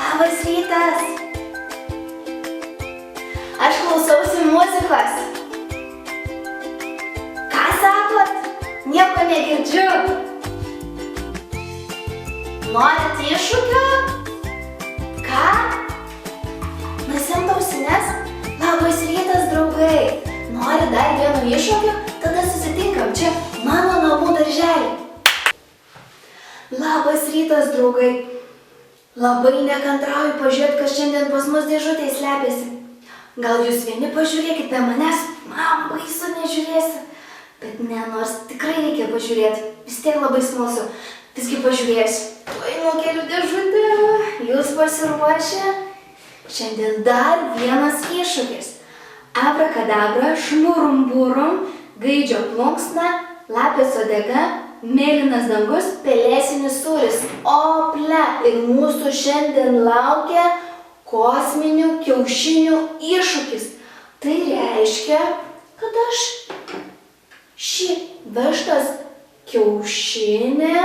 Labas rytas. Aš klausausi muzikos. Ką sakot? Nieko negirdžiu. Norit iššūkio? Ką? Nusimt ausines? Labas rytas, draugai. Nori dar vieno iššūkio? Tada susitinkam čia mano namų darželį. Labas rytas, draugai. Labai nekantrauju pažiūrėti, kas šiandien pas mus dėžutėje slepiasi. Gal jūs vieni pažiūrėkit be manęs? Man baisu nežiūrėsi. Bet ne, nors tikrai reikia pažiūrėti. Vis tiek labai smalsu. Visgi pažiūrėsiu. Tuoj nukeliu dėžutę. Jūs pasiruošę? Šiandien dar vienas iššūkis. Abrakadabra, šmurum burum, gaidžio plunksna, lapės uodega, mėlynas dangus, pelėsinis sūris. Ople! Ir mūsų šiandien laukia kosminių kiaušinių iššūkis. Tai reiškia, kad aš šį vištos kiaušinį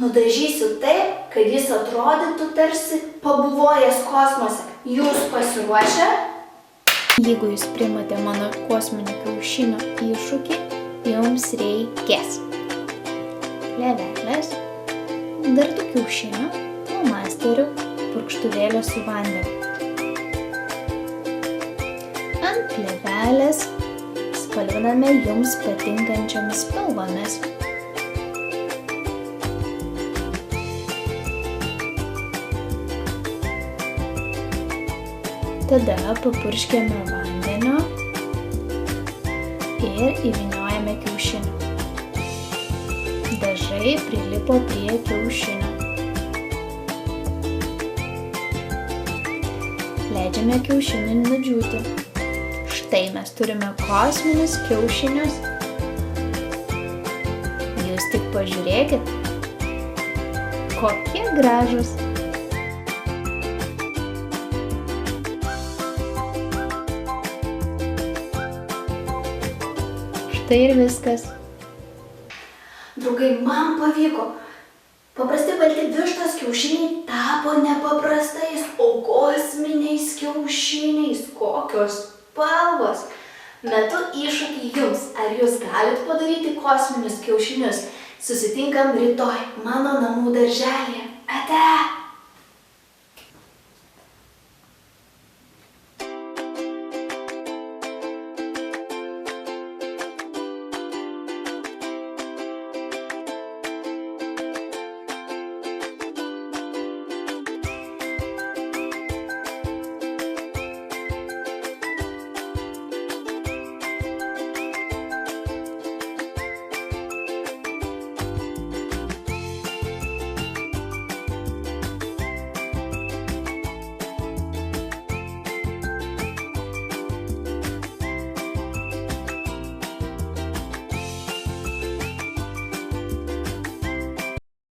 nudažysiu taip, kad jis atrodytų tarsi pabuvojęs kosmose. Jūs pasiruošę? Jeigu jūs priimate mano kosminio kiaušinio iššūkį, jums reikės plėvelės, dartų kiaušinių, flomasterių, purkštuvėlio su vandeniu. Ant plėvelės spalviname jums patinkančiomis spalvomis. Tada papurškiame vandenio ir įvyniojame kiaušinį. Dažai prilipo prie kiaušinio. Leidžiame kiaušinį nudžiūti. Štai mes turime kosminius kiaušinius. Jūs tik pažiūrėkit, kokie gražūs. Tai ir viskas. Draugai, man pavyko. Paprasti balti vištos kiaušiniai tapo nepaprastais, o kosminiais kiaušiniais. Kokios spalvos. Metu iššūkį jums. Ar jūs galit padaryti kosminius kiaušinius? Susitinkam rytoj mano namų darželyje. Ate!